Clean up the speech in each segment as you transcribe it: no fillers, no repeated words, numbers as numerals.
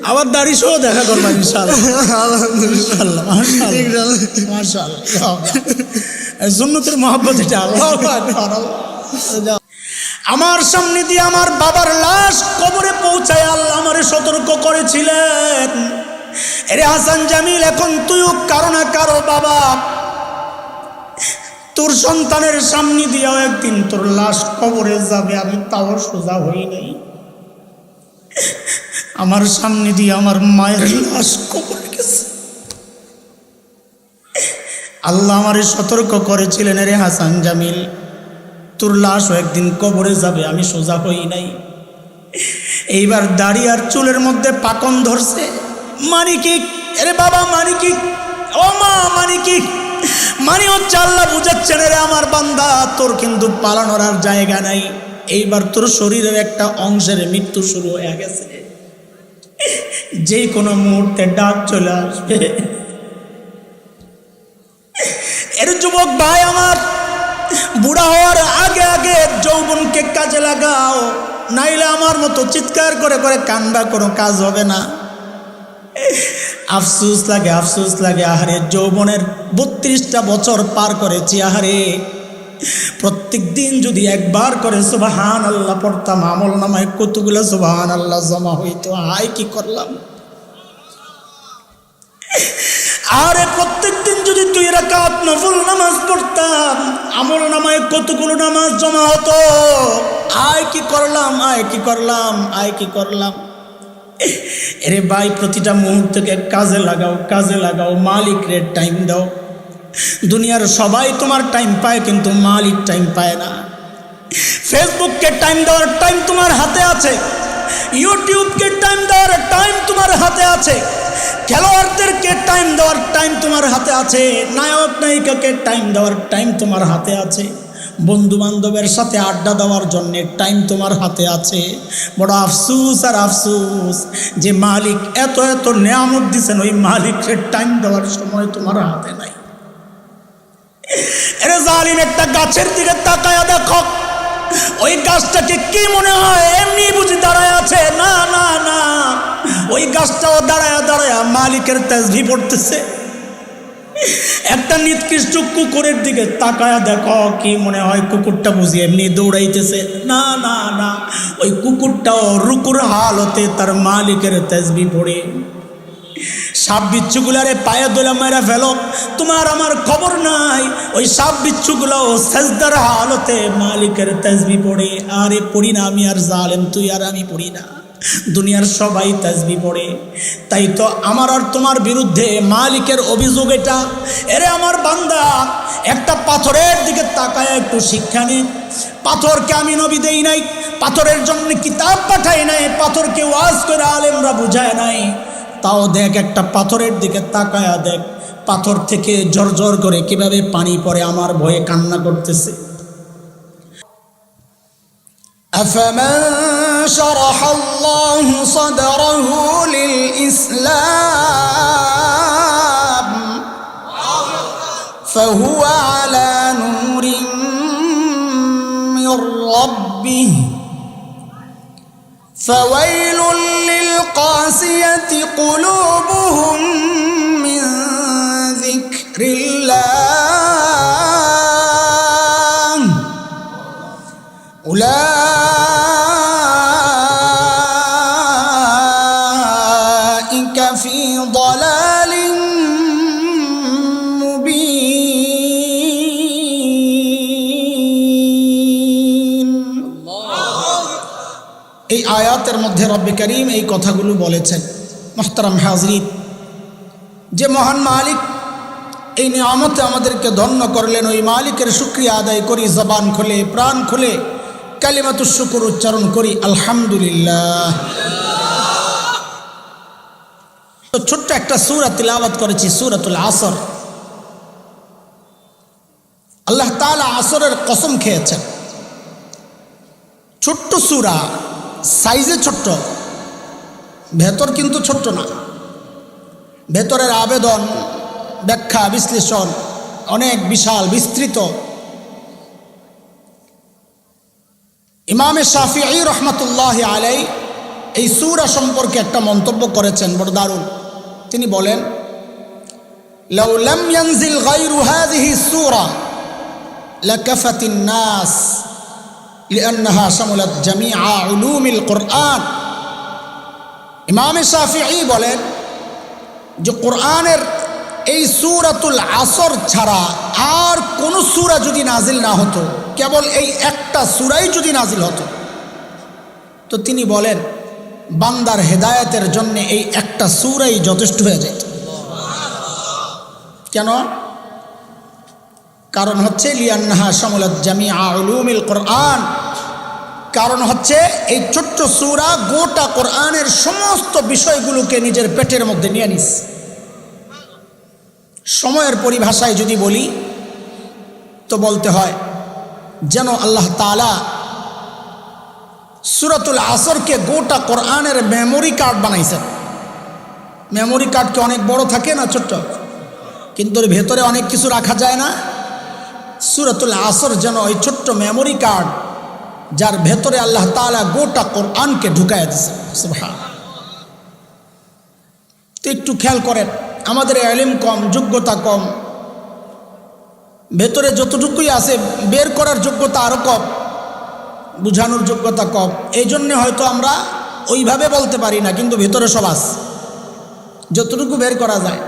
আবার দাড়ি সহ দেখা করবা ইনশাআল্লাহ। সুন্নতের মহব্বত এটা। আমার সামনে দিয়ে আমার বাবার লাশ কবরে পৌঁছায় আল্লাহ আমারে সতর্ক করেছিলেন, এরে হাসান জামিল, এখন তুইও কারো না কারো বাবা, তোর সন্তানের সামনে দিয়েও একদিন তোর লাশ কবরে যাবে। আমি তাও সোজা হই নাই, আমার সামনে দিয়ে আমার মায়ের লাশ কবরে গেছে। আল্লাহ আমারে সতর্ক করেছিলেন, রে হাসান জামিল, তোর লাশও একদিন কবরে যাবে। আমি সোজা হই নাই। এইবার দাড়ি আর চুলের মধ্যে পাকন ধরছে। মানিকি, আরে বাবা মানিকি, ও মা মানিকি, মানে হচ্ছে আল্লাহ বুঝাচ্ছেন, রে আমার বান্দা, তোর কিন্তু পালানোর আর জায়গা নাই। এইবার তোর শরীরের একটা অংশের মৃত্যু শুরু হয়ে গেছে, যে কোনো মুহূর্তে ডাক চলে আসবে। এর যুবক ভাই আমার, বুড়া হওয়ার আগে আগে যৌবনকে কাজে লাগাও, নাইলে আমার মতো চিৎকার করে করে কান্দা কোনো কাজ হবে না। আফসোস লাগে, আফসোস লাগে, আহারে যৌবনের 32টা বছর পার করেছি, আহারে প্রত্যেক দিন যদি একবার করে সুবহানাল্লাহ পড়তাম, আমল নামায় কতগুলো সুবহানাল্লাহ জমা হইতো। হায় কি করলাম। আরে প্রত্যেক দিন যদি 2 রাকাত নফল নামাজ পড়তাম, আমল নামায় কতগুলো নামাজ জমা হতো। আয় কি করলাম, আয় কি করলাম, আয় কি করলাম। এরে ভাই, প্রতিটা মুহূর্তকে কাজে লাগাও, কাজে লাগাও, মালিকের টাইম দাও। দুনিয়ার সবাই তোমার টাইম পায়, কিন্তু মালিক টাইম পায় না। ফেসবুককে টাইম দেওয়ার টাইম তোমার হাতে আছে, ইউটিউবকে টাইম দেওয়ার টাইম তোমার হাতে আছে, খেলোয়াড়দেরকে টাইম দেওয়ার টাইম তোমার হাতে আছে, নায়ক নায়িকাকে টাইম দেওয়ার টাইম তোমার হাতে আছে, বন্ধু বান্ধবের সাথে আড্ডা দেওয়ার জন্য টাইম তোমার হাতে আছে। বড় আফসোস আর আফসোস যে মালিক এত এত নিয়ামত দিচ্ছেন, ওই মালিকের টাইম দেওয়ার সময় তোমার হাতে নাই। এরে জালিম, একটা গাছের দিকে তাকায়া দেখো, ওই গাছটাকে কি মনে হয় এমনি বুঝি দাঁড়ায় আছে? না না না, ওই গাছটাও দাঁড়ায়া দাঁড়ায়া মালিকের তাসবিহ পড়তেছে। একটা নিকৃষ্ট কুকুরের দিকে তাকায়া দেখো, কি মনে হয় কুকুরটা বুঝি এমনি দৌড়াইতেছে? না না না, ওই কুকুরটাও রুকুর হালতে তার মালিকের তাসবিহ পড়ে। সাপ বিচ্ছুগুলারে পায়ে দোলা মেরা ফেলো, তোমার আমার খবর নাই, ওই সাপ বিচ্ছুগুলাও সাজদার হালতে মালিকের তাসবিহ পড়ে। আরে পড়ি না আমি আর জালেম, তুই আর আমি পড়ি না, দুনিয়ার সবাই তাসবিহ পড়ে। তাই তো আমার আর তোমার বিরুদ্ধে মালিকের অভিযোগ এটা। এরে আমার বান্দা, একটা পাথরের দিকে তাকায় একটু শিক্ষা নে। পাথরকে আমি নবী দেই নাই, পাথরের জন্য কিতাব পাঠাই নাই, পাথরকে ওয়াজ করে আলেমরা বুঝায় নাই। তাও দেখ, একটা পাথরের দিকে তাকায়া দেখ, পাথর থেকে ঝরঝর করে কিভাবে পানি পড়ে, আমার ভয়ে কান্না করতেছে। أفمن شرح الله صدره للإسلام فهو على نور من ربه فويل للقاسية قلوبهم من ذكر الله أولئك في ضلال مبين। এই আয়াতের মধ্যে রব্বে করিম এই কথাগুলো বলেছেন। মুহতারাম হাজরিন, যে মহান মালিক এই নিয়ামতে আমাদেরকে ধন্য করলেন, ওই মালিকের শুকরিয়া আদায় করি, জবান খুলে প্রাণ খুলে কালিমাতুশ শুকর উচ্চারণ করি, আলহামদুলিল্লাহ। তো ছোট্ট একটা সূরা তিলাওয়াত করেছি, সূরাতুল আসর। আল্লাহ তাআলা আসরের কসম খেয়েছেন। ছোট্ট সূরা, সাইজে ছোট্ট, ভেতর কিন্তু ছোট্ট না। ভেতরের আবেদন, ব্যাখ্যা, বিশ্লেষণ অনেক বিশাল, বিস্তৃত। ইমাম শাফিঈ রহমাতুল্লাহি আলাইহি এই সূরা সম্পর্কে একটা মন্তব্য করেছেন বড় দারুণ। তিনি বলেন, লাউ লাম ইয়ানজিল গায়রু হাযিহি সূরা লাকাফাতিন নাস লিআন্নাহা শামালাত জামিআ উলুমিল কুরআন। ইমাম শাফিঈ বলেন যে কোরআনের এই সূরাতুল আসর ছাড়া আর কোন সূরা যদি নাজিল না হতো, কেবল এই একটা সূরাই যদি নাজিল হতো, তো তিনি বলেন বান্দার হেদায়েতের জন্য এই একটা সূরাই যথেষ্ট হয়ে যেত। কেন? কারণ হচ্ছে লিআন্নাহা শামালাত জামিআ উলুমিল কুরআন। কারণ হচ্ছে এই ছোট্ট সূরা গোটা কোরআনের সমস্ত বিষয়গুলোকে নিজের পেটের মধ্যে নিয়ে নিস। সময়ের পরিভাষায় যদি বলি তো বলতে হয় যেন আল্লাহ তাআলা সূরাতুল আসরকে গোটা কোরআনের মেমোরি কার্ড বানাইছেন। মেমোরি কার্ড কি অনেক বড় থাকে না ছোট্ট? কিন্তু এর ভেতরে অনেক কিছু রাখা যায় না। সূরাতুল আসর যেন ওই ছোট্ট মেমোরি কার্ড, যার ভেতরে আল্লাহ তাআলা গোটা কোরআনকে ঢুকায় দিয়েছে। সুবহানাল্লাহ। তো একটু খেয়াল করেন, আমাদের ইলম কম, যোগ্যতা কম, ভেতরে যতটুকুই আছে বের করার যোগ্যতা আরও কম, বুঝানোর যোগ্যতা কম। এই জন্যে হয়তো আমরা ওইভাবে বলতে পারি না, কিন্তু ভেতরে সব আছে, যতটুকু বের করা যায়।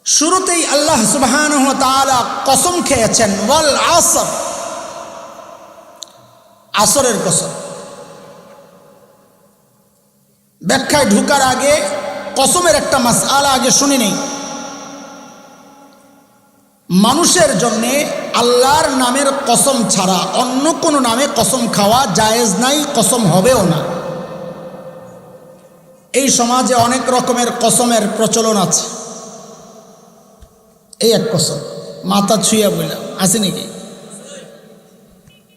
শুরুতেই আল্লাহ সুবহানাহু ওয়া তাআলা কসম খেয়েছেন ওয়াল আসর, আসরের কসম। ব্যাখ্যায় ঢুকার আগে কসমের একটা মাসআলা আগে শুনে নেই। মানুষের জন্য আল্লাহর নামের কসম ছাড়া অন্য কোনো নামে কসম খাওয়া জায়েজ নাই, কসম হবেও না। এই সমাজে অনেক রকমের কসমের প্রচলন আছে। এই এক কসম, মাথা ছুঁয়ে বললাম, আছে নাকি?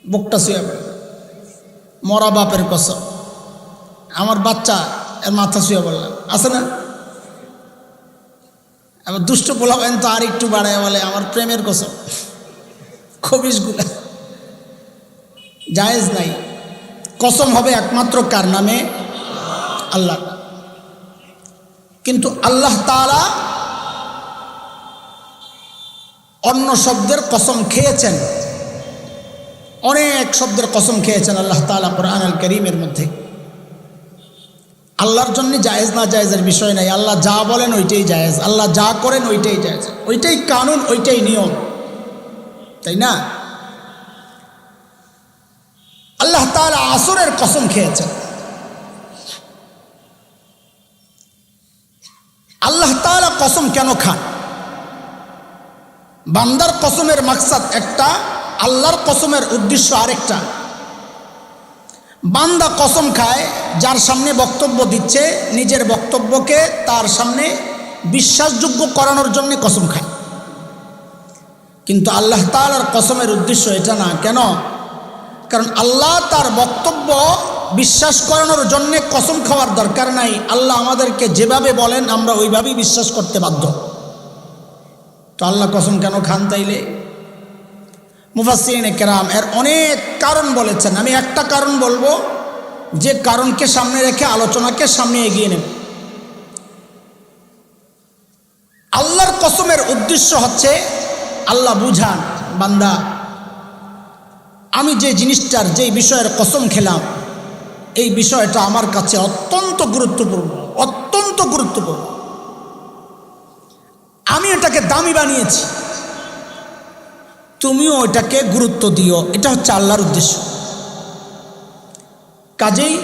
বুকটা ছুঁয়ে বললাম, মরা বাপের কসম, আমার বাচ্চা এর মাথা ছুঁয়ে বললাম, আছে না? আবার দুষ্ট পোলাবেন তো আর একটু বাড়ায় বলে আমার প্রেমের কসম। খবিশগুলা জায়েজ নাই। কসম হবে একমাত্র কার নামে? আল্লাহ। কিন্তু আল্লাহ তাআলা অন্য শব্দের কসম খেয়েছেন, অনেক শব্দের কসম খেয়েছেন আল্লাহ তাআলা কোরআনুল কারীমের মধ্যে। আল্লাহর জন্য জায়েজ না জায়েজের বিষয় নাই। আল্লাহ যা বলেন ওইটাই জায়েজ, আল্লাহ যা করেন ওইটাই জায়েজ, ওইটাই কানুন, ওইটাই নিয়ম, তাই না? আল্লাহ তাআলা আসরের কসম খেয়েছেন। আল্লাহ তাআলা কসম কেন খান? বান্দার কসমের মাকসাদ একটা, আল্লাহর কসমের উদ্দেশ্য আরেকটা। বান্দা কসম খায় যার সামনে বক্তব্য দিচ্ছে, নিজের বক্তব্যকে তার সামনে বিশ্বাসযোগ্য করানোর জন্য কসম খায়। কিন্তু আল্লাহ তাআলার কসমের উদ্দেশ্য এটা না। কেন? কারণ আল্লাহ তার বক্তব্য বিশ্বাস করানোর জন্য কসম খাওয়ার দরকার নাই। আল্লাহ আমাদেরকে যেভাবে বলেন আমরা ওইভাবেই বিশ্বাস করতে বাধ্য। তো আল্লাহ কসম কেন খান তাইলে? মুফাসসিরিনে কেরাম এর অনেক কারণ বলেছেন। আমি একটা কারণ বলবো, যে কারণকে সামনে রেখে আলোচনাকে সামনে এগিয়ে নেব। আল্লাহর কসমের উদ্দেশ্য হচ্ছে আল্লাহ বুঝান, বান্দা আমি যে জিনিসটার, যেই বিষয়ের কসম খেলাম, এই বিষয়টা আমার কাছে অত্যন্ত গুরুত্বপূর্ণ, অত্যন্ত গুরুত্বপূর্ণ। আমি এটাকে দামি বানিয়েছি, তুমিও এটাকে গুরুত্ব দিও। এটা হচ্ছে আল্লাহর উদ্দেশ্য। কাজেই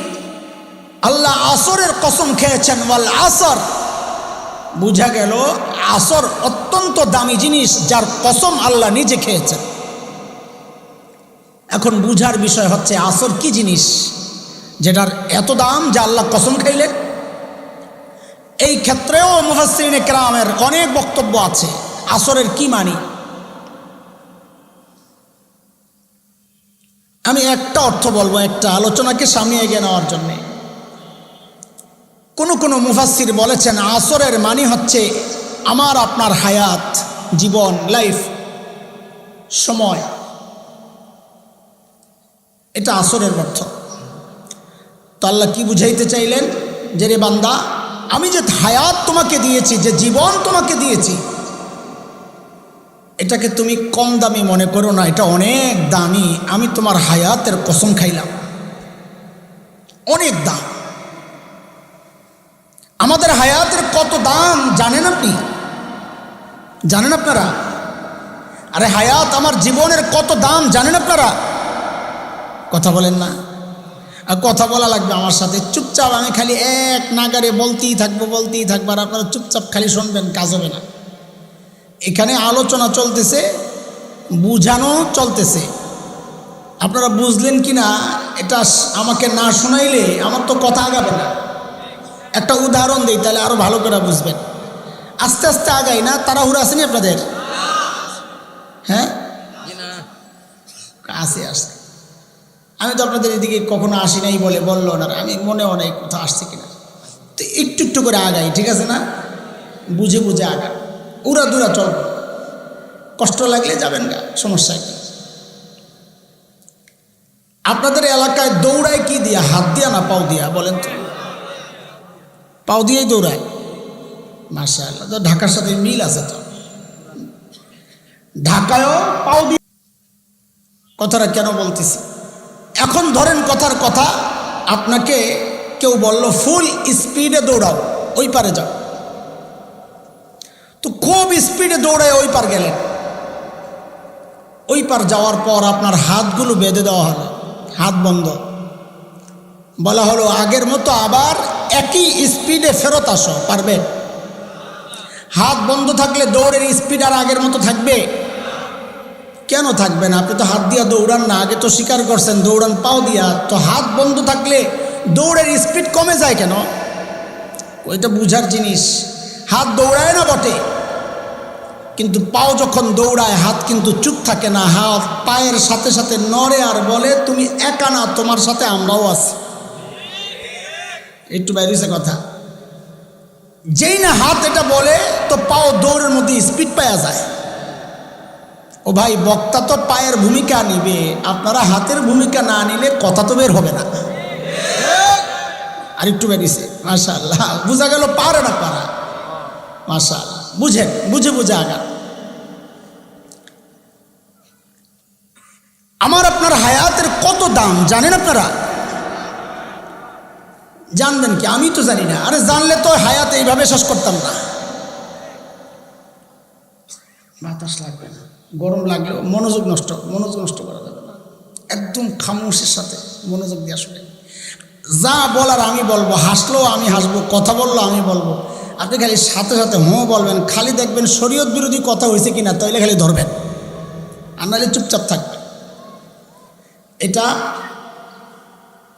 আল্লাহ আসরের কসম খেয়েছেন ওয়াল আসর। বুঝা গেল আসর অত্যন্ত দামি জিনিস, যার কসম আল্লাহ নিজে খেয়েছেন। এখন বুঝার বিষয় হচ্ছে আসর কি জিনিস যেটার এত দাম যে আল্লাহ কসম খাইলেন। এই ক্ষেত্রেও মুফাসসিরিনে কেরামের অনেক বক্তব্য আছে আসরের কি মানি। আমি একটা অর্থ বলবো, একটা আলোচনাকে সামনে এগিয়ে নেওয়ার জন্যে। কোনো মুফাসসির বলেছেন আসরের মানি হচ্ছে আমার আপনার হায়াত, জীবন, লাইফ, সময়। এটা আসরের অর্থ। তো আল্লাহ কি বুঝাইতে চাইলেন? যে রে বান্দা, আমি যে হায়াত তোমাকে দিয়েছি, যে জীবন তোমাকে দিয়েছি, এটাকে তুমি কম দামি মনে করো না, এটা অনেক দামি। আমি তোমার হায়াতের কসম খাইলাম, অনেক দাম। আমাদের হায়াতের কত দাম জানেন আপনি? জানেন আপনারা? আরে হায়াত, আমার জীবনের কত দাম জানেন আপনারা? কথা বলেন না। আর কথা বলা লাগবে আমার সাথে। চুপচাপ আমি খালি এক নাগারে বলতেই থাকবো আর আপনারা চুপচাপ খালি শুনবেন, কাজ হবে না। এখানে আলোচনা চলতেছে, বুঝানো চলতেছে। আপনারা বুঝলেন কি না এটা আমাকে না শোনাইলে আমার তো কথা আগাবে না। একটা উদাহরণ দিই, তাহলে আরো ভালো করে বুঝবেন। আস্তে আস্তে আগাই না, তাড়াহুড়া আসেনি আপনাদের? হ্যাঁ, আসে আসছে। আমি তো আপনাদের এদিকে কখনো আসি নাই বললো না, আমি মনেও নাই কোথাও আসছে কিনা। তো একটু একটু করে আগাই, ঠিক আছে না? বুঝে বুঝে আগা, উড়া দুরা চলব, কষ্ট লাগলে যাবেন গা, সমস্যা কি? আপনাদের এলাকায় দৌড়ায় কি দিয়া? হাত দিয়া না পাও দিয়া? বলেন তো। পাও দিয়েই দৌড়ায়, মাশাআল্লাহ। তো ঢাকার সাথে মিল আছে তো, ঢাকায়ও পাও দিয়ে। কথাটা কেন বলতেছি? এখন ধরেন কথার কথা, আপনাকে কেউ বলল ফুল স্পিডে দৌড়াও, ওই পারে যাও। তো খুব স্পিডে দৌড়ায় ওই পার গেলেন। ওই পার যাওয়ার পর আপনার হাতগুলো বেঁধে দেওয়া হলো, হাত বন্ধ। বলা হলো আগের মতো আবার একই স্পিডে ফেরত আসো, পারবে? হাত বন্ধ থাকলে দৌড়ের স্পিড আর আগের মতো থাকবে? কেন থাকবে না? আপনি তো হাত দিয়া দৌড়ান না, আগে তো স্বীকার করছেন দৌড়ান পাও দিয়া। তো হাত বন্ধ থাকলে দৌড়ের স্পিড কমে যায় কেন? ওইটা বুঝার জিনিস। হাত দৌড়ায় না বটে, কিন্তু পাও যখন দৌড়ায় হাত কিন্তু চুপ থাকে না। হাত পায়ের সাথে সাথে নড়ে আর বলে তুমি একা না, তোমার সাথে আমরাও আছি। একটু বাইরেছে কথা। যেই না হাত এটা বলে, তো পাও দৌড়ের মধ্যে স্পিড পাওয়া যায়। ও ভাই, বক্তা তো পায়ের ভূমিকা নিবে, আপনারা হাতের ভূমিকা না নিলে কথা তো বের হবে না। আর একটু বেরিয়েছে, মাশাআল্লাহ। বুঝা গেল পারে না পারা, মাশাআল্লাহ। বুঝেন, বুঝে বুঝে আগা। আমার আপনার হায়াতের কত দাম জানেন আপনারা? জানবেন কি? আমি তো জানি না। আরে জানলে তো হায়াত এইভাবে শেষ করতাম না। বাতাস লাগবে না, গরম লাগলেও মনোযোগ নষ্ট করা যাবে না। একদম খামোশের সাথে মনোযোগ দিয়ে আসলে যা বলার আমি বলবো, হাসলেও আমি হাসবো, কথা বললো আমি বলবো। আপনি খালি সাথে সাথে বলবেন। খালি দেখবেন শরীয়ত বিরোধী কথা হয়েছে কিনা, তাইলে খালি ধরবেন, আর নাহলে চুপচাপ থাকবেন। এটা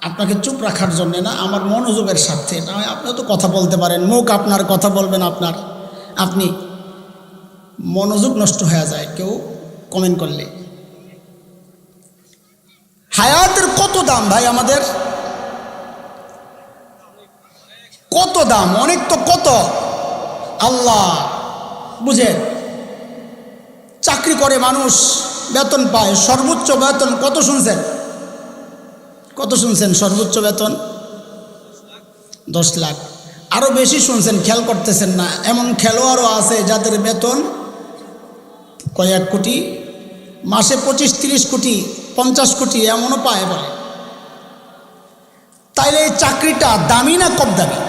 আপনাকে চুপ রাখার জন্যে না, আমার মনোযোগের স্বার্থে। এটা আপনিও তো কথা বলতে পারেন, মুখ আপনার, কথা বলবেন আপনার, আপনি মনোযোগ নষ্ট হয়ে যায় কেউ কমেন্ট করলে। হায়াতের কত দাম ভাই, আমাদের কত দাম, অনেক তো। কত আল্লাহ বুঝেন। চাকরি করে মানুষ, বেতন পায়, সর্বোচ্চ বেতন কত শুনছেন? সর্বোচ্চ বেতন 10 লাখ। আরো বেশি শুনছেন, খেয়াল করতেছেন না। এমন খেলোয়াড়ও আছে যাদের বেতন কয়েক কোটি, মাসে 25-30 কোটি, 50 কোটি এমনও পায় বলে। তাইলে এই চাকরিটা দামি না কম দামি?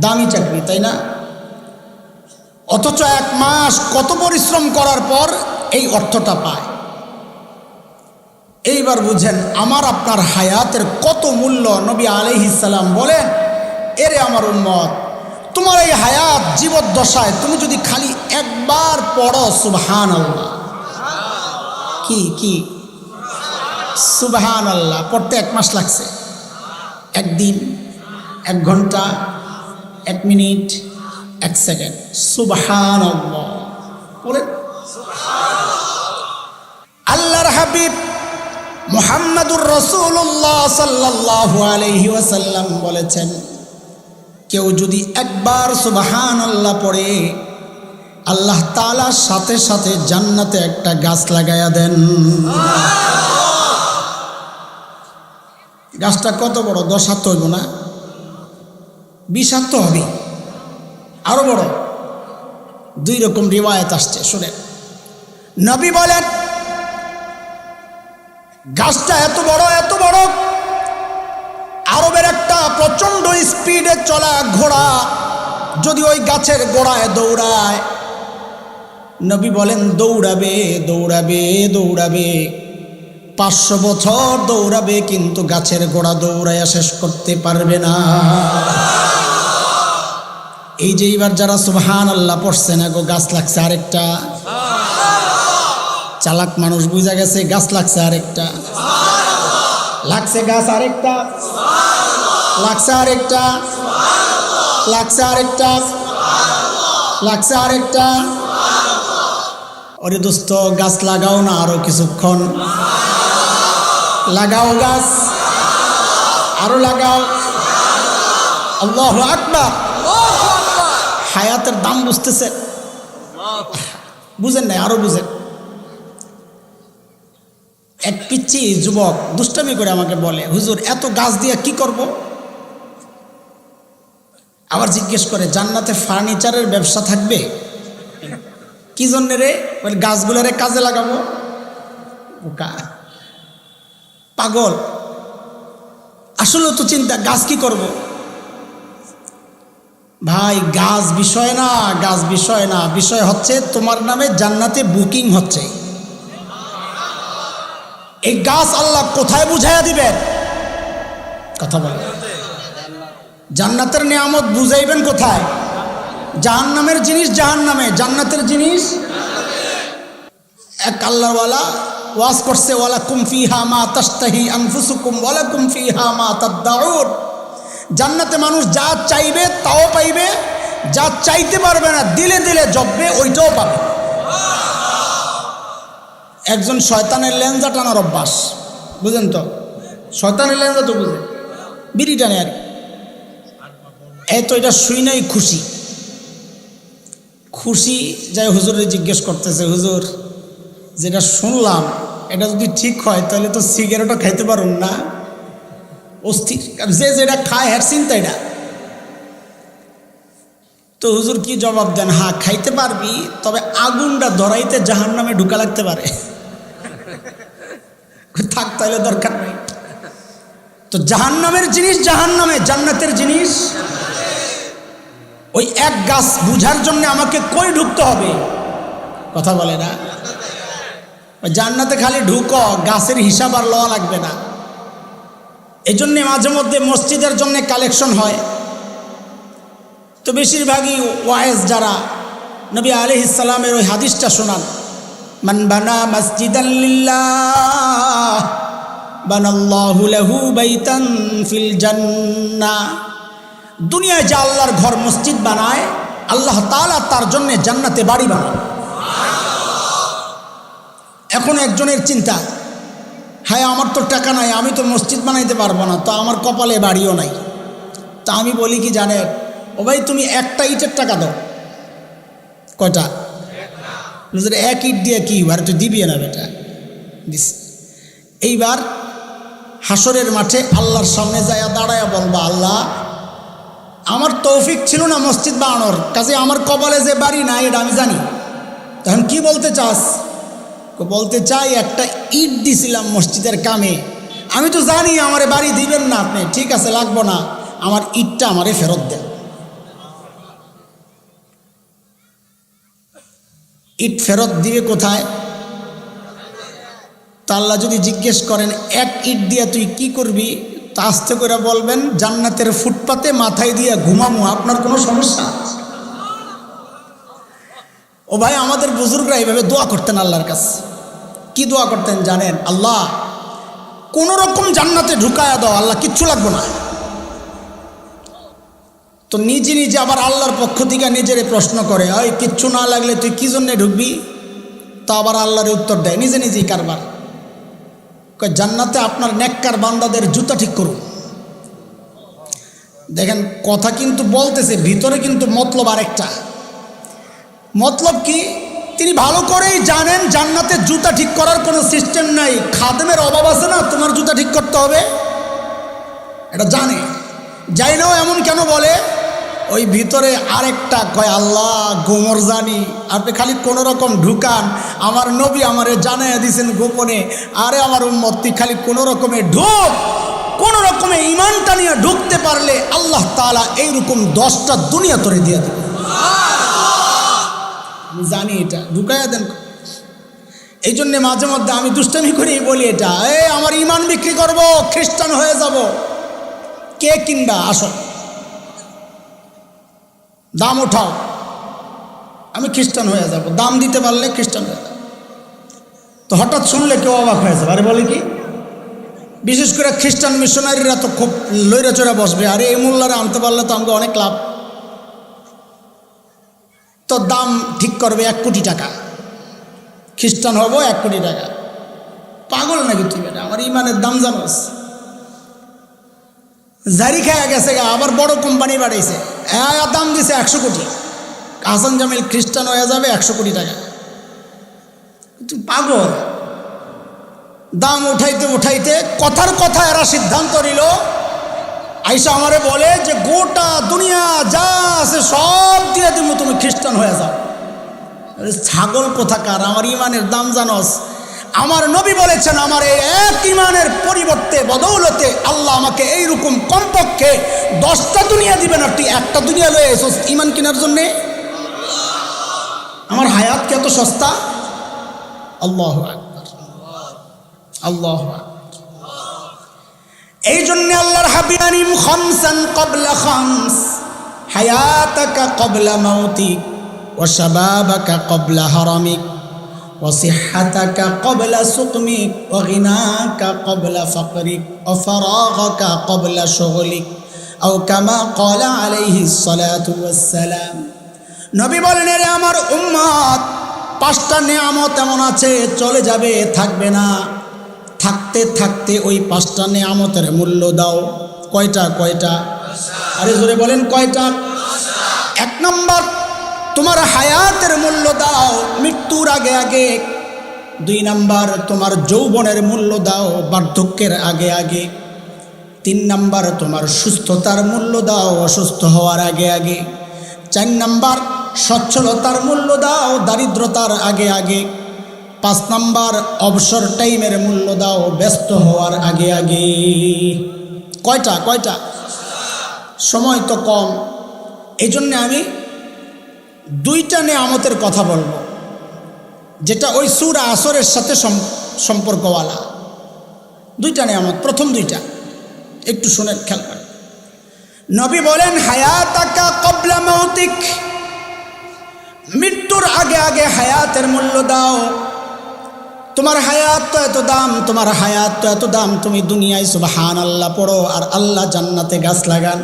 দামি চাকরি, তাই না? অথচ 1 মাস কত পরিশ্রম করার পর এই অর্থটা পায়। এইবার বুঝেন আমার আপনার হায়াতের কত মূল্য। নবী আলাইহিস সালাম বলেন, এরে আমার উম্মত, তোমার এই হায়াত জীবদ্দশায় তুমি যদি খালি একবার পড়ো সুবহানাল্লাহ, কি সুবহানাল্লাহ পড়তে 1 মাস লাগছে, 1 দিন, 1 ঘন্টা, 1 মিনিট, 1 সেকেন্ড। সুবহানাল্লাহ বলেন। আল্লাহর হাবিব মুহাম্মাদুর রাসূলুল্লাহ সাল্লাল্লাহু আলাইহি ওয়াসাল্লাম বলেছেন, কেউ যদি একবার সুবহানাল্লাহ পড়ে, আল্লাহ তাআলা সাথে সাথে জান্নাতে একটা গাছ লাগায়া দেন। গাছটা কত বড়? 10 হাত হইব না? 20 হাত তো হবে, আরো বড়। 2 রকম রিওয়ায়াত আসছে, শুনেন। নবী বলেন গাছটা এত বড় এত বড়, আরবের একটা প্রচন্ড স্পিডে চলা ঘোড়া যদি ওই গাছের গোড়ায় দৌড়ায়, নবী বলেন দৌড়াবে দৌড়াবে দৌড়াবে, 500 বছর দৌড়াবে, কিন্তু গাছের গোড়া দৌড়াইয়া শেষ করতে পারবে না। এই যে এবার যারা সুবহানাল্লাহ পড়ছে না গো, গাছ লাগছে আরেকটা। চালাক মানুষ বুঝা গেছে গাছ লাগছে আরেকটা, লাগছে গাছ আরেকটা, লাগছে আরেকটা, লাগছে আরেকটা, লাগছে আরেকটা। ওরে দোস্ত, গাছ লাগাও না আরো কিছুক্ষণ, লাগাও গাছ, আরো লাগাও। আল্লাহু আকবার। হায়াতের দাম বুঝতেছেন? বুঝেন নাই? আরো বুঝেন। এক পিচ্ছি যুবক দুষ্টামি করে আমাকে বলে, হুজুর এত গাছ দিয়ে কি করব? আবার জিজ্ঞেস করে, জান্নাতে ফার্নিচারের ব্যবসা থাকবে? কি জন্য রে? বলে গাছগুলোরে কাজে লাগাবো। পাগল, আসলে তো চিন্তা, গাছ কি করব? ভাই গাছ বিষয় না, গাছ বিষয় না, বিষয় হচ্ছে তোমার নামে জান্নাতে বুকিং হচ্ছে। এই গাছ আল্লাহ কোথায় বুঝাইয়া দিবেন? কথা বলেন। জান্নাতের নিয়ামত বুঝাইবেন কোথায়? জাহান্নামের জিনিস জাহান্নামে, জান্নাতের জিনিস। এক আল্লাহওয়ালা ওয়াজ করছে, ওয়ালাকুম ফিহা মা তাশতাহি আনফুসুকুম ওয়ালাকুম ফিহা মা তাদদাউন। জান্নাতে মানুষ যা চাইবে তাও পাইবে, যা চাইতে পারবে না দিলে দিলে জপবে ওইটাও পাবে। একজন শয়তানের লেঞ্জা টানার অভ্যাস, বুঝেন তো? শয়তানের লেঞ্জা তো বুঝেন, বিড়ি টানে আর এই তো। এটা শুই নাই খুশি খুশি যাই হুজুরে জিজ্ঞেস করতেছে, হুজুর যেটা শুনলাম এটা যদি ঠিক হয় তাহলে তো সিগারেটও খাইতে পারুন না। অস্থির, যে যেটা খায় হ্যার চিন্তা এটা। তো হুজুর কি জবাব দেন? হ্যাঁ খাইতে পারবি, তবে আগুনটা ধরাইতে জাহান্নামে ঢুকা লাগতে পারে। থাক তাইলে দরকার নেই। তো জাহান্নামের জিনিস জাহান্নামে, জান্নাতের জিনিস। ওই এক গাছ বুঝার জন্য আমাকে কই ঢুকতে হবে? কথা বলে না। জান্নাতে খালি ঢুকো, গাছের হিসাব আর লওয়া লাগবে না। এই জন্যে মাঝে মধ্যে মসজিদের জন্য কালেকশন হয়। তো বেশিরভাগই ওয়াইজ যারা নবী আলাইহিস সালামের ওই হাদিসটা শোনান, মান বানা মসজিদান লিল্লাহ বানাল্লাহু লাহু বাইতান ফিল জান্নাহ। দুনিয়ায় যে আল্লাহর ঘর মসজিদ বানায়, আল্লাহ তাআলা তার জন্য জান্নাতে বাড়ি বানায়। এখন একজনের চিন্তা, হ্যাঁ আমার তো টাকা নাই, আমি তো মসজিদ বানাইতে পারবো না, তো আমার কপালে বাড়িও নাই। তা আমি বলি কি জানেন, ও ভাই তুমি একটা ইটের টাকা দাও। কয়টা? এক ইট দিয়ে কি আর তুই দিবি না বেটা। এইবার হাসরের মাঠে আল্লাহর সামনে যায় দাঁড়ায়া বলবা, আল্লাহ আমার তৌফিক ছিল না মসজিদ বানানোর, কাজে আমার কপালে যে বাড়ি নাই এটা আমি জানি। তখন কি বলতে চাস? বলতে চাই একটা ইট দিছিলাম মসজিদের কামে, আমি তো জানি আমারে বাড়ি দিবেন না আপনি, ঠিক আছে লাগবো না, আমার ইটটা আমারে ফেরত দেন। ইট ফেরত দিবে কোথায়? তা আল্লাহ যদি জিজ্ঞেস করেন এক ইট দিয়ে তুই কি করবি, তা আস্তে করে বলবেন জান্নাতের ফুটপাতে মাথায় দিয়ে ঘুমামু, আপনার কোনো সমস্যা? ও ভাই আমাদের বুজুর্গরা এইভাবে দোয়া করতেন আল্লাহর কাছে। কি দোয়া করতেন জানেন? আল্লাহ কোন রকম জান্নাতে ঢুকায়া দাও, আল্লাহ কিচ্ছু লাগবে না। তো নিজে নিজে আবার আল্লাহর পক্ষ থেকে নিজের প্রশ্ন করে, ওই কিচ্ছু না লাগলে তুই কি জন্যে ঢুকবি? তা আবার আল্লাহর উত্তর দেয় নিজে নিজেই কারবার। জান্নাতে আপনার নেককার বান্দাদের জুতা ঠিক করুন। দেখেন কথা কিন্তু বলতেছে, ভিতরে কিন্তু মতলব আরেকটা। মতলব কি? তিনি ভালো করেই জানেন জান্নাতে জুতা ঠিক করার কোনো সিস্টেম নাই। খাদেমের অভাব আছে না, তোমার জুতা ঠিক করতে হবে। এটা জানে, জানেও এমন কেন বলে? ওই ভিতরে আরেকটা কয়, আল্লাহ গোমর জানি, আপনি খালি কোনো রকম ঢুকান, আমার নবী আমারে জানাইয়া দিয়েছেন গোপনে, আরে আমার উম্মত তুই খালি কোনো রকমে ঢুক, কোনো রকমে ইমানটা নিয়ে ঢুকতে পারলে আল্লাহ তাআলা এইরকম 10টা দুনিয়া তোরে দিয়ে দেবে। আমি জানি এটা, ঢুকাইয়া দেন। এই জন্যে মাঝে মধ্যে আমি দুষ্টামি করেই বলি এটা, আমার ইমান বিক্রি করব, খ্রিস্টান হয়ে যাব। কে কিনবা? আসো, দাম ওঠাও, আমি খ্রিস্টান হয়ে যাব, দাম দিতে পারলে খ্রিস্টান হয়ে যাব। তো হঠাৎ শুনলে কেউ অবাক হয়ে যাবে, আরে বলে কি? বিশেষ করে খ্রিস্টান মিশনারিরা তো খুব লইরা চড়া বসবে, আরে এই মোল্লারা আনতে পারলে তো আমাকে অনেক লাভ। তো দাম ঠিক করবে 1 কোটি টাকা, খ্রিস্টান হব 1 কোটি টাকা। পাগল নাকি তুই? বেটা আমার ইমানের দাম জানোস? জারি খায়া গেছে, আবার বড় কোম্পানি বাড়াইছে, দাম দিছে 100 কোটি। হাসান জামিল খ্রিস্টান হয়ে যাবে 100 কোটি টাকা। তুই পাগল। দাম উঠাইতে উঠাইতে কথার কথা এরা সিদ্ধান্ত নিল, আইসা আমারে বলে যে গোটা দুনিয়া যা আছে সব দিয়ে দিব, তুমি খ্রিস্টান হয়ে যাও। ছাগল কোথাকার, আমার ইমানের দাম জানোস? আমার নবী বলেছেন, আমার এই এক ইমানের পরিবর্তে বদৌলতে আল্লাহ আমাকে এইরকম কমপক্ষে 10টা দুনিয়া দিবেন, আর তুই একটা দুনিয়া লয়ে এসোস ইমান কেনার জন্যে? আমার হায়াত কি এত সস্তা? আল্লাহু আকবার, আল্লাহু আকবার। এই জন্য আল্লাহর হাবিব আনিম খামসান ক্বাবলা খামস, হায়াতাকা ক্বাবলা মাউতিক, ওয়া শাবাবাকা ক্বাবলা হারামিক, ওয়া সিহহাতাকা ক্বাবলা সুকমিক, ওয়া গিনাকা ক্বাবলা ফাকরিক, ওয়া ফারাগাকা ক্বাবলা শুগলিক, আও কামা ক্বালা আলাইহিস সালাতু ওয়াস সালাম। নবী বলেন, রে আমার উম্মত, 5টা নেয়ামত এমন আছে চলে যাবে, থাকবে না। থাকতে থাকতে ওই 5টা নেয়ামতের মূল্য দাও। কয়টা? কয়টা? আরে জোরে বলেন, কয়টা? 1 নম্বর, তোমার হায়াতের মূল্য দাও মৃত্যুর আগে আগে। 2 নম্বর, তোমার যৌবনের মূল্য দাও বার্ধক্যের আগে আগে। 3 নম্বর, তোমার সুস্থতার মূল্য দাও অসুস্থ হওয়ার আগে আগে। 4 নম্বর, সচ্ছলতার মূল্য দাও দারিদ্রতার আগে আগে। 5 নম্বর, অবসর টাইমের মূল্য দাও ব্যস্ত হওয়ার আগে আগে। কয়টা? কয়টা? সময় তো কম, এই জন্যে আমি 2টা নেয়ামতের কথা বলবো, যেটা ওই সূরা আসরের সাথে সম্পর্কওয়ালা। 2টা নেয়ামত, প্রথম 2টা একটু শুনে খেয়াল করেন। নবী বলেন, হায়াতাকা ক্বাবলা মাউতিক, মৃত্যুর আগে আগে হায়াতের মূল্য দাও। তোমার হায়াত তো এত দাম, তোমার হায়াত তো এত দাম, তুমি দুনিয়ায় সুবহানাল্লাহ পড়ো আর আল্লাহ জান্নাতে গাছ লাগান।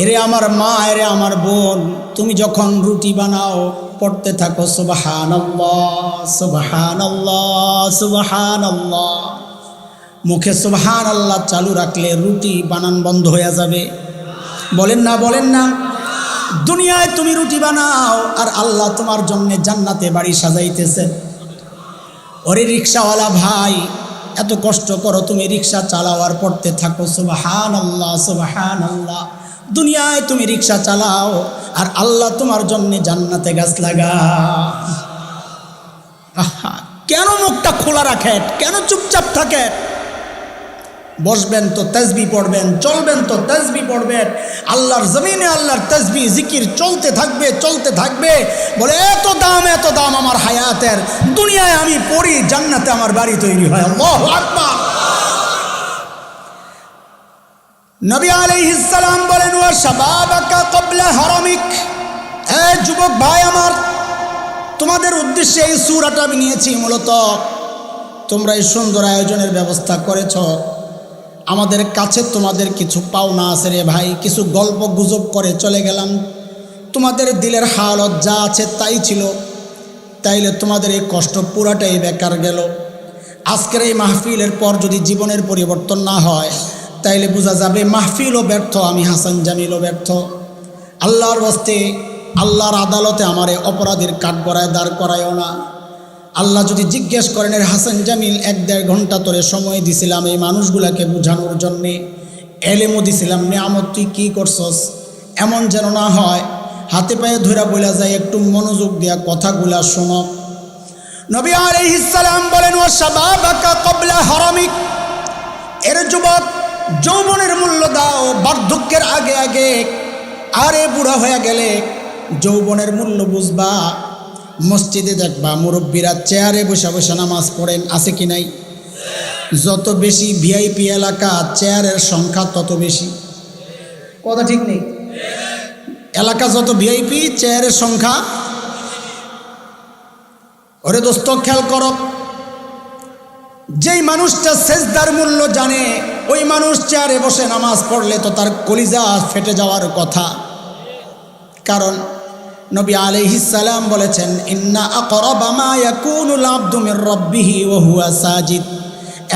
এরে আমার মা, এরে আমার বোন, তুমি যখন রুটি বানাও পড়তে থাকো সুবহানাল্লাহ সুবহানাল্লাহ সুবহানাল্লাহ। মুখে সুবহানাল্লাহ চালু রাখলে রুটি বানান বন্ধ হয়ে যাবে। বলেন না? বলেন না? দুনিয়ায় তুমি রুটি বানাও আর আল্লাহ তোমার জন্য জান্নাতে বাড়ি সাজাইতেছে। ওরে রিক্সাওয়ালা ভাই, এত কষ্ট করো, তুমি রিক্সা চালাও আর পড়তে থাকো সুবহানাল্লাহ সুবহানাল্লাহ। দুনিয়ায় তুমি রিক্সা চালাও আর আল্লাহ তোমার জন্য জান্নাতে গাছ লাগা। কেন মুখটা খোলা রাখেন? কেন চুপচাপ থাকেন? বসবেন তো তাসবিহ পড়বেন, চলবেন তো তাসবিহ পড়বেন। আল্লাহর জমিনে আল্লাহর তাসবিহ জিকির চলতে থাকবে, চলতে থাকবে। বলে এত দাম আমার হায়াতের, দুনিয়ায় আমি পড়ি, জান্নাতে আমার বাড়ি তৈরি হয়। আল্লাহু আকবার। নবী আলাইহিস সালাম বলেন, ওয়া শাবাবাকা ক্বাবলা হারামিক। যুবক ভাই আমার, তোমাদের উদ্দেশ্যে এই সূরাটা আমি নিয়েছি। মূলত তোমরা এই সুন্দর আয়োজনের ব্যবস্থা করেছ, আমাদের কাছে তোমাদের কিছু পাওনা আছে রে ভাই। কিছু গল্প গুজব করে চলে গেলাম, তোমাদের দিলের হালত যা আছে তাই ছিল, তাইলে তোমাদের এই কষ্ট পুরাটাই বেকার গেল। আজকের এই মাহফিলের পর যদি জীবনের পরিবর্তন না হয়, তাইলে বোঝা যাবে মাহফিলও ব্যর্থ, আমি হাসান জামিলও ব্যর্থ। আল্লাহর ওয়াস্তে, আল্লাহর আদালতে আমারে অপরাধীর কাঠগড়ায় দাঁড় করায়ও না। আল্লাহ যদি জিজ্ঞেস করেন, এর হাসান জামিল 1-1.5 ঘন্টা তোরে সময় দিছিলাম এই মানুষগুলাকে বোঝানোর জন্যে, এলেমও দিছিলাম, নিয়ামত তুই কী করছস? এমন যেন না হয় হাতে পায়ে ধরে বলা যায়, একটু মনোযোগ দিয়া কথাগুলা শোনো। নবী আলাইহিস সালাম বলেন, ও শাবাবাকা ক্বাবলা হারামিক, এর যুবক যৌবনের মূল্য দাও বার্ধক্যের আগে আগে, আরে বুড়া হয়ে গেলে যৌবনের মূল্য বুঝবা। মসজিদে দেখবা মুরব্বীরা চেয়ারে বসে বসে নামাজ পড়েন, আছে কি নাই? যত বেশি ভিআইপি এলাকা চেয়ারের সংখ্যা তত বেশি, কথা ঠিক নেই? এলাকা যত ভিআইপি চেয়ারের সংখ্যা। ওরে দোস্ত খেয়াল করো, যেই মানুষটা সেজদার মূল্য জানে ওই মানুষ চেয়ারে বসে নামাজ পড়লে তো তার কলিজা ফেটে যাওয়ার কথা। কারণ নবী আলাইহিস সালাম বলেছেন, ইন্না আকরাবা মা ইয়াকুনুল আবদু মির রাব্বিহি ওয়া হুয়া সাজিদ,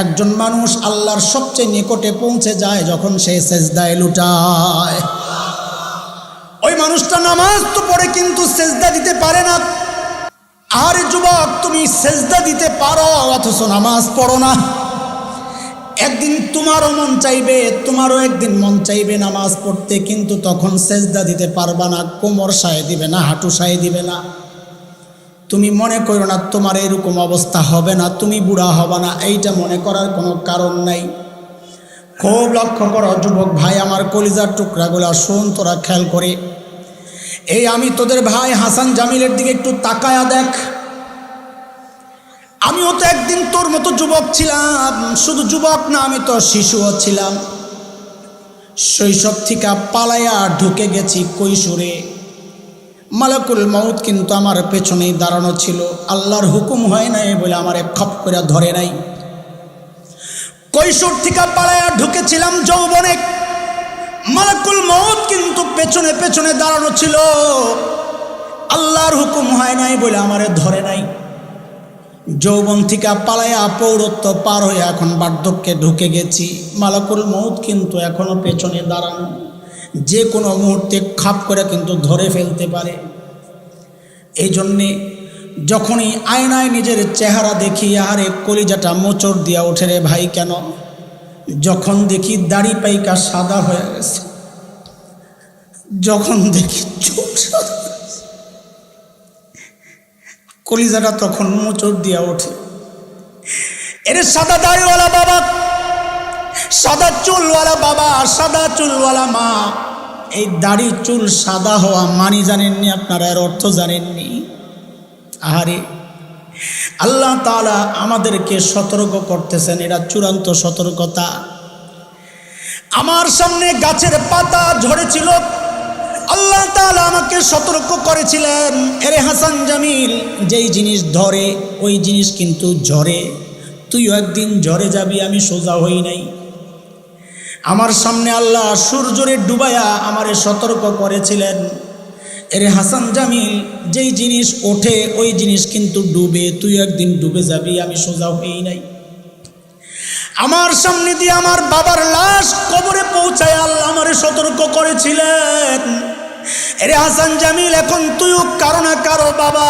একজন মানুষ আল্লাহর সবচেয়ে নিকটে পৌঁছে যায় যখন সে সেজদায় লুটায়। ওই মানুষটা নামাজ তো পড়ে কিন্তু সেজদা দিতে পারে না। আর যুবক, তুমি সেজদা দিতে পারো অথচ নামাজ পড়ো না। একদিন তোমারও মন চাইবে, তোমারও একদিন মন চাইবে নামাজ পড়তে, কিন্তু তখন সেজদা দিতে পারবা না, কোমর সায় দিবে না, হাঁটু সায় দিবে না। তুমি মনে করো না তোমার এরকম অবস্থা হবে না, তুমি বুড়া হবে না, এইটা মনে করার কোনো কারণ নাই। খুব লক্ষ্য করো যুবক ভাই, আমার কলিজার টুকরাগুলা শোন, তোরা খেয়াল করে। এই আমি তোদের ভাই হাসান জামিলের দিকে একটু তাকায়া দেখ। আমিও তো একদিন তোর মতো যুবক ছিলাম, শুধু যুবক না, আমি তো শিশুও ছিলাম। শৈশব থেকে পালাইয়া ঢুকে গেছি কৈশোরে। মালাকুল মউত কিন্তু আমার পেছনেই দাঁড়ানো ছিল, আল্লাহর হুকুম হয় নাই বলে আমারে খপ করে ধরে নাই। কৈশোর থেকে পালাইয়া ঢুকেছিলাম যৌবনে, মালাকুল মউত কিন্তু পেছনে পেছনে দাঁড়ানো ছিল, আল্লাহর হুকুম হয় নাই বলে আমারে ধরে নাই। যৌবন থেকে পালাইয়া পৌরত্ব পার হয়ে এখন বার্ধক্যে ঢুকে গেছি, মালাকুল মউত কিন্তু এখনো পেছনে দাঁড়ানো, যে কোনো মুহূর্তে খাপ করে কিন্তু ধরে ফেলতে পারে। এই জন্যে যখনই আয়নায় নিজের চেহারা দেখি, আরে কলিজাটা মোচড় দিয়া ওঠে রে ভাই। কেন? যখন দেখি দাড়ি পাইকা সাদা হয়ে গেছে, যখন দেখি চোখ সাদা, কলিজাটা তখন মোচড় দিয়া ওঠে। এর সাদা দাড়িওয়ালা বাবা, সাদা চুলওয়ালা বাবা, সাদা চুলওয়ালা মা, এই দাড়ি চুল সাদা হওয়া মানি জানেননি আপনারা, এর অর্থ জানেননি। আহারে, আল্লাহ তাআলা আমাদেরকে সতর্ক করতেছেন, এটা চূড়ান্ত সতর্কতা। আমার সামনে গাছের পাতা ঝরেছিল, আল্লাহ তাআলা আমাকে সতর্ক করেছিলেন, এরে হাসান জামিল, যেই জিনিস ধরে ওই জিনিস কিন্তু ঝরে, তুইও একদিন ঝরে যাবি। আমি সোজা হই নাই। আমার সামনে আল্লাহ সূর্যরে ডুবাইয়া আমারে সতর্ক করেছিলেন, এরে হাসান জামিল, যেই জিনিস ওঠে ওই জিনিস কিন্তু ডুবে, তুই একদিন ডুবে যাবি। আমি সোজা হই নাই। আমার সামনে দিয়ে আমার বাবার লাশ কবরে পৌঁছায় আল্লাহ আমারে সতর্ক করেছিলেন, এরে হাসান জামিল, এখন তুইও কারো না কারো বাবা,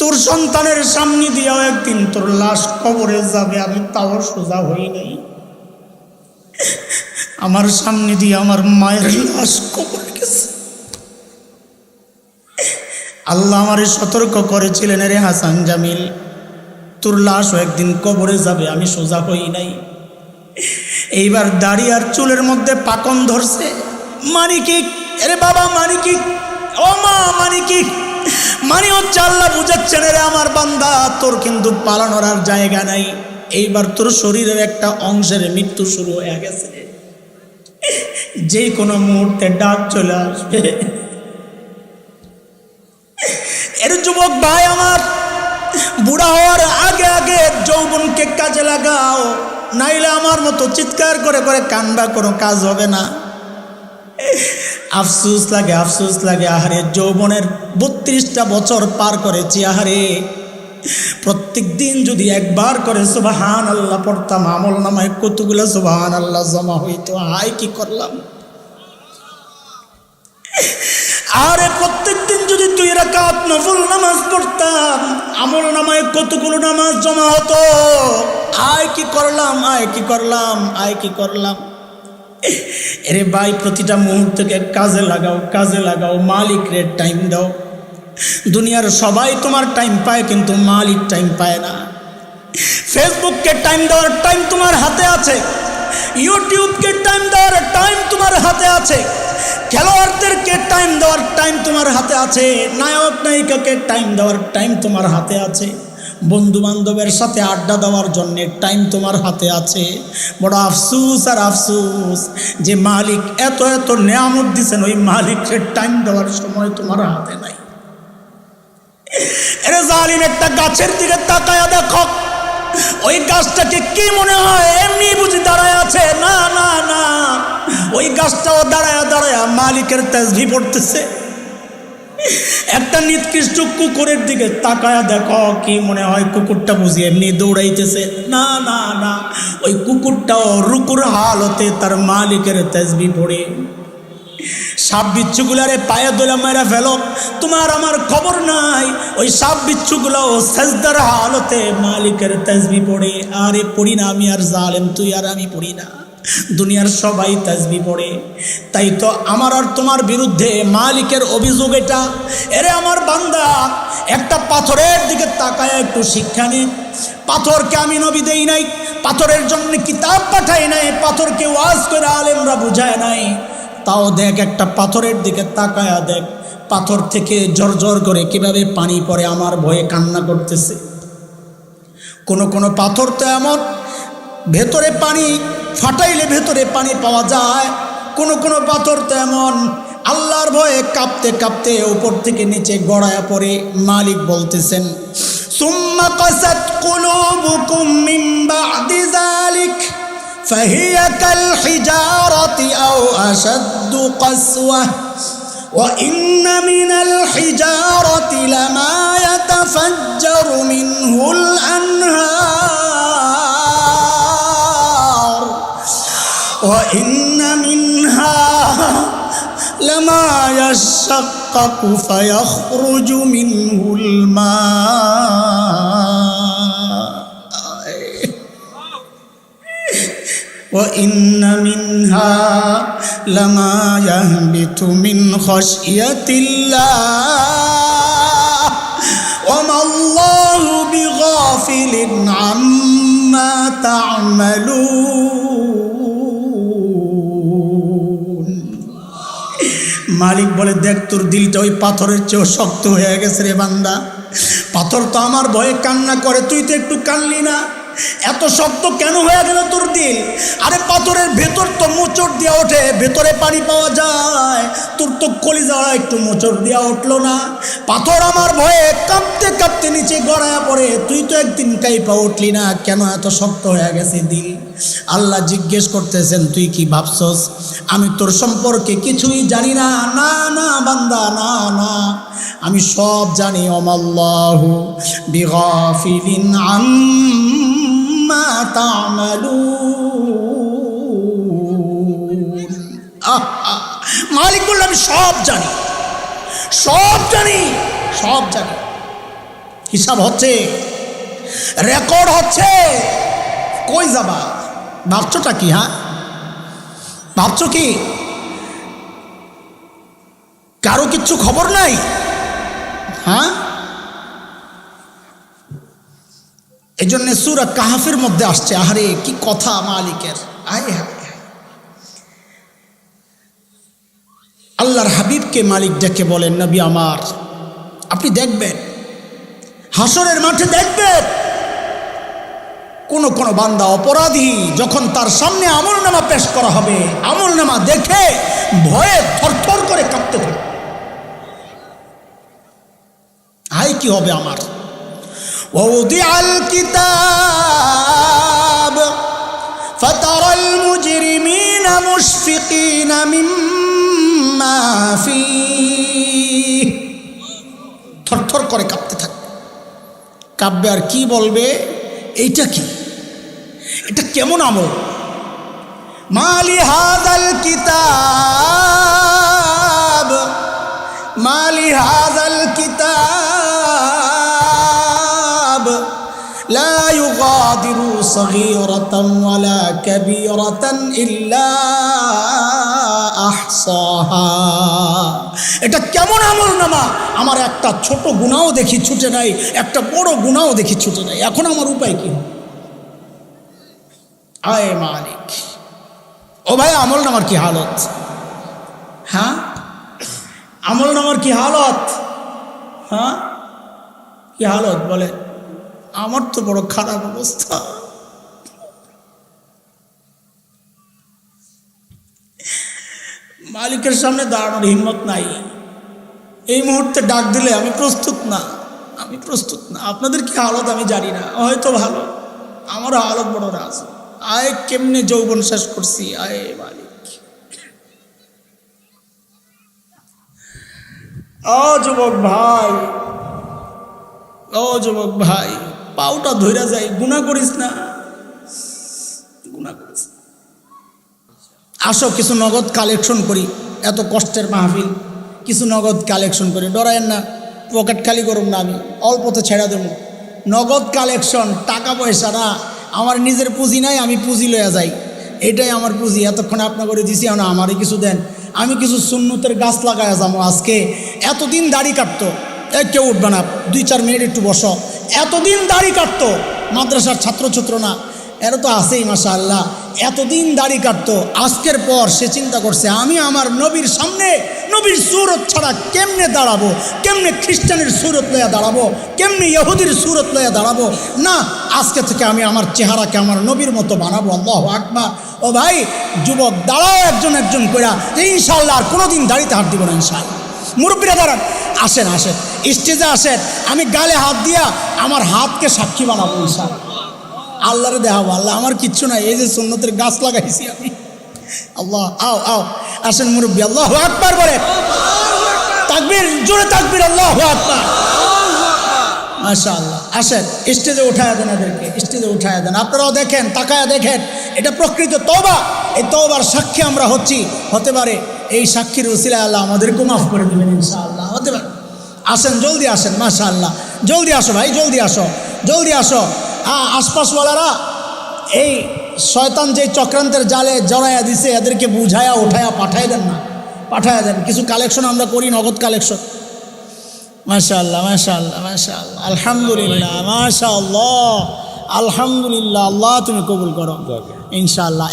তোর সন্তানের সামনে দিয়েও একদিন তোর লাশ কবরে যাবে। আমি তাও সোজা হই নাই। আমার সামনে দিয়ে আমার মায়ের লাশ কবরে গেছে। আল্লাহ আমারে সতর্ক করেছিলেন, রে হাসান জামিল, তোর লাশও একদিন কবরে যাবে। আমি সোজা হই নাই। এইবার দাড়ি আর চুলের মধ্যে পাকন ধরছে। মানিকি, এরে বাবা মানিকি, ও মা মানিকি, মানি হচ্ছে আল্লাহ বুঝাচ্ছেন, রে আমার বান্দা, তোর কিন্তু পালানোর আর জায়গা নাই। এইবার তোর শরীরের একটা অংশের মৃত্যু শুরু হয়ে গেছে, যে কোনো মুহূর্তে ডাক চলে আসবে। এর যুবক ভাই আমার, বুড়া হওয়ার আগে আগে যৌবনকে কাজে লাগাও, নাইলে আমার মতো চিৎকার করে করে কান্দা কোনো কাজ হবে না। আফসোস লাগে, আফসোস লাগে। আহারে, যৌবনের 32টা বছর পার করেছি। আহারে, প্রত্যেক দিন যদি একবার করে সুবহানাল্লাহ পড়তাম, আমল নামায় কতগুলো সুবহানাল্লাহ জমা হইতো। হাই কি করলাম! আরে প্রত্যেকদিন যদি 2 রাকাত নফল নামাজ পড়তাম, আমল নামায় কতগুলো নামাজ জমা হতো। আয় কি করলাম, আয় কি করলাম, আয় কি করলাম। এরে ভাই, প্রতিটা মুহূর্তকে কাজে লাগাও, কাজে লাগাও। মালিকরে টাইম দাও। দুনিয়ার সবাই তোমার টাইম পায়, কিন্তু মালিক টাইম পায় না। ফেসবুককে টাইম দেওয়ার টাইম তোমার হাতে আছে, ইউটিউবকে টাইম দেওয়ার টাইম তোমার হাতে আছে, খেলোয়াড়দেরকে টাইম দেওয়ার টাইম তোমার হাতে আছে, নায়ক নায়িকাকে টাইম দেওয়ার টাইম তোমার হাতে আছে, বন্ধু বান্ধবের সাথে আড্ডা দেওয়ার জন্য টাইম তোমার হাতে আছে। বড় আফসুস আর আফসুস যে মালিক এত এত নিয়ামত দিচ্ছেন, ওই মালিকের টাইম দেওয়ার সময় তোমার হাতে নাই। এরে জালিম, একটা গাছের দিকে তাকায়া দেখো, ওই গাছটাকে কি মনে হয় এমনি বুঝি দাঁড়ায় আছে? না না না, ওই গাছটাও দাঁড়ায়া দাঁড়ায়া মালিকের তাসবিহ পড়তেছে। একটা নিকৃষ্ট কুকুরের দিকে তাকায়া দেখো, কি মনে হয় কুকুরটা বুঝি এমনি দৌড়াইতেছে? না না না, ওই কুকুরটাও রুকুর হালতে তার মালিকের তাসবিহ পড়ে। সাপ বিচ্ছুগুলারে পায়ে দোলা মেরা ফেলো, তোমার আমার খবর নাই। ওই সাপ বিচ্ছুগুলাও সাজদার হালতে মালিকের তাসবিহ পড়ে। আরে পড়ি না আমি আর জালেম, তুই আর আমি পড়ি না, দুনিয়ার সবাই তাসবিহ পড়ে। তাই তো আমার আর তোমার বিরুদ্ধে মালিকের অভিযোগ এটা। এরে আমার বান্দা, একটা পাথরের দিকে তাকায় একটু শিক্ষা নে। পাথরকে আমি নবী দেই নাই, পাথরের জন্য কিতাব পাঠাই নাই, পাথরকে ওয়াজ করে আলেমরা বুঝায় নাই। তাও দেখ, একটা পাথরের দিকে তাকায়া দেখ, পাথর থেকে ঝরঝর করে কিভাবে পানি পড়ে, আমার ভয়ে কান্না করতেছে। কোন পাথর তো এমন ভেতরে পানি ফাটাইলে ভেতরে পানি পাওয়া যায়, কোন পাথর তো এমন আল্লাহর ভয়ে কাঁপতে কাঁপতে উপর থেকে নিচে গড়ায়া পড়ে। মালিক বলতেছেন, সুম্মা কাসাত কুলুবুকুম মিন বা'দি যালিক فهي كالحجارة أو أشد قسوة وإن من الحجارة لما يتفجر منه الأنهار وإن منها لما يشقق فيخرج منه الماء وإن منها لما يهبط من خشية الله وما الله بغافل عما تعملون। মালিক বলে, দেখ তোর দিলটা ওই পাথরের চেয়েও শক্ত হয়ে গেছে রে বান্দা। পাথর তো আমার ভয়ে কান্না করে, তুই তো একটু কানলি না? এত শক্ত কেন হয়ে গেল তোর দিল? আরে পাথরের ভেতর তো মোচড় দিয়া ওঠে, ভেতরে পানি পাওয়া যায়, তোর তো কলিজা একটু মোচড় দিয়া উঠলো না। পাথর আমার ভয়ে কাঁপতে কাঁপতে নিচে গড়ায়া পড়ে, তুই তো একদিন কাইপা উঠলি না, কেন এত শক্ত হয়ে গেছে দিল? আল্লাহ জিজ্ঞেস করতেছেন, তুই কি ভাবছস আমি তোর সম্পর্কে কিছুই জানি না? না না বান্দা, না না, আমি সব জানি। ওমাল্লাহু বিগাফিলিন আম্মা তা'মালুন। মালিক বলল, আমি সব জানি, সব জানি, সব জানি। হিসাব হচ্ছে, রেকর্ড হচ্ছে। কই যাবা? ভাবছোটা কি? হ্যাঁ, ভাবছো কি কারো কিচ্ছু খবর নাই? হ্যাঁ, এই জন্য সূরা কাহফের মধ্যে আসছে। আহারে কি কথা মালিকের! আয় হায়, আল্লাহর হাবিবকে মালিক ডেকে বলেন, নবী আমার, আপনি দেখবেন হাসরের মাঠে, দেখবেন কোন বান্দা অপরাধী যখন তার সামনে আমলনামা পেশ করা হবে, আমলনামা দেখে ভয়ে থরথর করে কাঁপতে থাকে। আয় কি হবে আমার? ওয়াউদিআল কিতাব ফাতারাল মুজরিমিনা মুশফিকিনা মিম্মা ফীহি, থরথর করে কাঁপতে থাকে। কাঁপবে আর কি বলবে? এইটা কি? এটা কেমন আমল? মালি হাযাল কিতাব মালি হাযাল কিতাব লা ইউগাদিরু সগীরাতান ওয়ালা কাবীরাতান ইল্লা আহসাহা। এটা কেমন আমলনামা, আমার একটা ছোট গুনাহও দেখি ছুটে নাই, একটা বড় গুনাহও দেখি ছুটে নাই। এখন আমার উপায় কি? আয় মালিক, ও ভাই আমলনামার কি হালত? হ্যাঁ আমলনামার কি হালত? হ্যাঁ কি হালত বলে? আমার তো বড় খারাপ অবস্থা। মালিকের সামনে দাঁড়ানোর হিম্মত নাই। এই মুহূর্তে ডাক দিলে আমি প্রস্তুত না, আমি প্রস্তুত না। আপনাদের কি হালত আমি জানি না, হয়তো ভালো, আমার হালত বড় রাজ। আয় কেমনে যৌবন শেষ করছি, আয় মালিক। ও যুবক ভাই, ও যুবক ভাই, পাউটা ধইরা যাই, গুনাহ করিস না, গুনাহ করিস না। আসো কিছু নগদ কালেকশন করি, এত কষ্টের মাহফিল, কিছু নগদ কালেকশন করি। ডরায়েন না, পকেট খালি করুন না, আমি অল্পতে ছেড়া দেবো। নগদ কালেকশন, টাকা পয়সা না, আমার নিজের পুঁজি নাই, আমি পুঁজি লইয়া যাই, এটাই আমার পুঁজি। এতক্ষণ আপনার করে দিছি, না আমারই কিছু দেন, আমি কিছু সুন্নতের গাছ লাগাইয়া যাবো। আজকে এতদিন দাড়ি কাটতো, কেউ উঠবে না, 2-4 মিনিট একটু বসো। এতদিন দাড়ি কাটতো, মাদ্রাসার ছাত্র না, এরা তো আছেই মাশাআল্লাহ। এতদিন দাড়ি কাটতো, আজকের পর সে চিন্তা করছে আমি আমার নবীর সামনে নবীর সুরত ছাড়া কেমনে দাঁড়াবো, কেমনে খ্রিস্টানের সুরত লইয়া দাঁড়াবো, কেমনে ইহুদির সুরত লইয়া দাঁড়াবো। না, আজকে থেকে আমি আমার চেহারাকে আমার নবীর মতো বানাবো। আল্লাহু আকবার। ও ভাই যুবক, দাঁড়াও একজন একজন কইরা, ইনশাআল্লাহ আর কোনোদিন দাড়িতে হাত দিব না ইনশাআল্লাহ। মুরব্বীরা দাঁড়ান, আসেন আসেন, স্টেজে আসেন, আমি গালে হাত দিয়া আমার হাতকে সাক্ষী বানাবো ইনশাআল্লাহ। আল্লাহরে দেখাবো, আল্লাহ আমার কিচ্ছু নাই, এই যে সুন্নতের গাছ লাগাইছি আমি। আল্লাহ, আও আও, আসেন মুরব্বী, আল্লাহু আকবার বলে, তাকবীর, জোরে তাকবীর, আল্লাহু আকবার, মাশাআল্লাহ। আসেন স্টেজে উঠায়া দেন, এদেরকে স্টেজে উঠায়া দেন। আপনারাও দেখেন, তাকায়া দেখেন, এটা প্রকৃত তওবা। এই তওবার সাক্ষী আমরা হচ্ছি, হতে পারে এই সাক্ষীর উসিলায় আল্লাহ আমাদেরকে মাফ করে দেবেন ইনশাআল্লাহ, হতে পারে। আসেন, জলদি আসেন, মাশাআল্লাহ, জলদি আসো ভাই, জলদি আসো, জলদি আসো। আশপাশওয়ালারা এই শয়তান যে চক্রান্তের জালে জড়াইয়া দিছে, এদেরকে বুঝায়া উঠায়া পাঠাই দেন না, পাঠায়া দেন। কিছু কালেকশন আমরা করি, নগদ কালেকশন। মাশাআল্লাহ, মাশাআল্লাহ, মাশাআল্লাহ, আলহামদুলিল্লাহ, মাশাআল্লাহ, আলহামদুলিল্লাহ। আল্লাহ তুমি কবুল করো ইনশাআল্লাহ।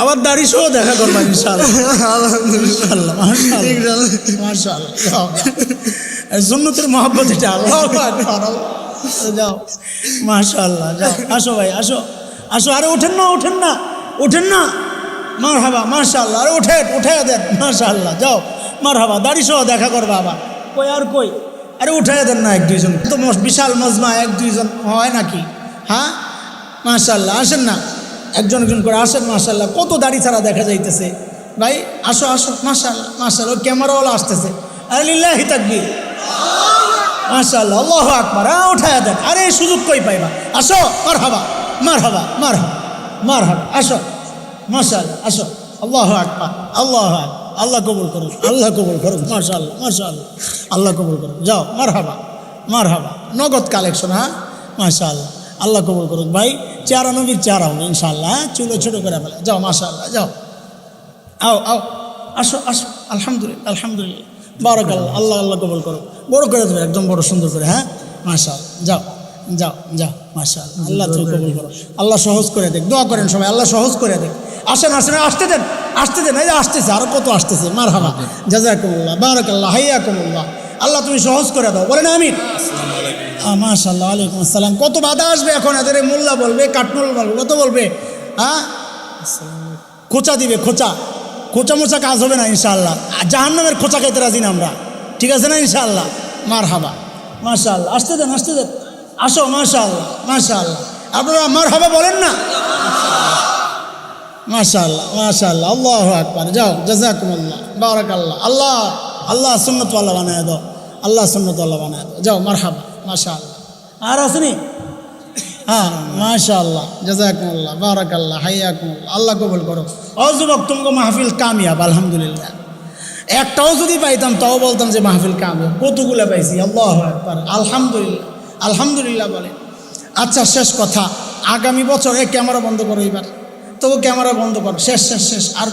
আবার দাড়ি সহ দেখা করবা ইনশাআল্লাহ। আলহামদুলিল্লাহ, মাশাআল্লাহ, সুন্নতের মহব্বত এটা। আল্লাহু আকবার, যাও মাশাআল্লাহ, যাও। আসো ভাই, আসো আসো, আরে ওঠেন না, ওঠেন না, ওঠেন না। মারহাবা, মাশাআল্লাহ, আরে ওঠেন, উঠাইয়া দেন, মাশাআল্লাহ, যাও মারহাবা। দাড়ি সহ দেখা করবা আবার, কই আর কই, আরে উঠাইয়া দেন না, 1-2 জন তো বিশাল মজমা, 1-2 জন হয় নাকি? হ্যাঁ মাশাআল্লাহ, আসেন না, একজন একজন করে আসেন। মাশাআল্লাহ, কত দাড়ি ছাড়া দেখা যাইতেছে ভাই। আসো আসো, মাশাআল্লাহ, মাশাআল্লাহ, ক্যামেরাওয়ালা আসতেছে, আরে লিল্লাহি তাকবীর, মাশাআল্লাহ, আল্লাহু আকবার। উঠাইয়া দেন, আরে এই সুযোগ কই পাইবা? আসো, মারহাবা, মারহাবা, মারহাবা, মারহাবা, আসো, মাশাআল্লাহ, আসো, আল্লাহু আকবার, আল্লাহু আকবার। আল্লাহ কবুল করুন, আল্লাহ কবুল করুন, মাশাআল্লাহ, মাশাআল্লাহ, আল্লাহ কবুল করুন। যাও, মারহাবা, মারহাবা, নগদ কালেকশন। হ্যাঁ মাশাআল্লাহ, আল্লাহ কবুল করুন ভাই। চেহারা নবীর চেহারা হবে ইনশাআল্লাহ, চুলো ছোটো করে ফেলে। যাও মাশাআল্লাহ, যাও, আও আও, আসো আসো, আলহামদুলিল্লাহ, আলহামদুলিল্লাহ, বারাকাল্লাহ, আল্লাহ আল্লাহ কবুল করো, বড় করে দেবে, একদম বড় সুন্দর করে। হ্যাঁ মাশাআল্লাহ, যাও যাও যাও, মাশাআল্লাহ, আল্লাহ তুমি কবুল করো, আল্লাহ সহজ করে দেখ। দোয়া করেন সবাই, আল্লাহ সহজ করে দেখ। আসেন আসেন, আসতে দেন, আসতে দেন, এই যে আসতেছে, আরো কত আসতেছে। মারহাবা, জাযাকুমুল্লাহ, বারাকাল্লাহ, হাইয়াকুমুল্লাহ, আল্লাহ তুমি সহজ করে দাও, বলেন আমিন। মাশাআল্লাহ, ওয়ালাইকুম আসসালাম। কত বাধা আসবে এখন, এদের মোল্লা বলবে, কাঠমোল বলবে, কত বলবে, হ্যাঁ খোঁচা দিবে, খোঁচা, খোঁচা মোচা কাজ হবে না ইনশাআল্লাহ। জাহান্নামের খোঁচা খাইতে রাজি না আমরা, ঠিক আছে না ইনশাআল্লাহ। মারহাবা, মাশাআল্লাহ, আসতে দেন, আসতে দেন, আসো, মাশাআল্লাহ, মাশাআল্লাহ, আপনারা মারহাবা বলেন না? মাশাআল্লাহ, মাশাআল্লাহ, আল্লাহু আকবার। যাও, জাযাকুমুল্লাহ, বারাকাল্লাহ, আল্লাহ আল্লাহ সুন্নতওয়ালা বানায় দাও, আল্লাহ সুন্নতওয়ালা বানায় দাও। যাও, মারহাবা, মাশাআল্লাহ। আর আসেনি, হ্যাঁ মাশাআল্লাহ, জাযাকুমুল্লাহ, বারাকাল্লাহ, হাইয়াকুমুল্লাহ, আল্লাহ কবুল করো। ও যুবক, তোমাকে মাহফিল কামিয়াব আলহামদুলিল্লাহ। একটাও যদি পাইতাম তাও বলতাম যে মাহফিল কামিয়াব। কতগুলো পাইছি, আল্লাহু আকবার, আলহামদুলিল্লাহ, আলহামদুলিল্লাহ বলে। আচ্ছা, শেষ কথা, আগামী বছর ক্যামেরা বন্ধ করো, এবার তবু ক্যামেরা বন্ধ করো, শেষ শেষ শেষ। আর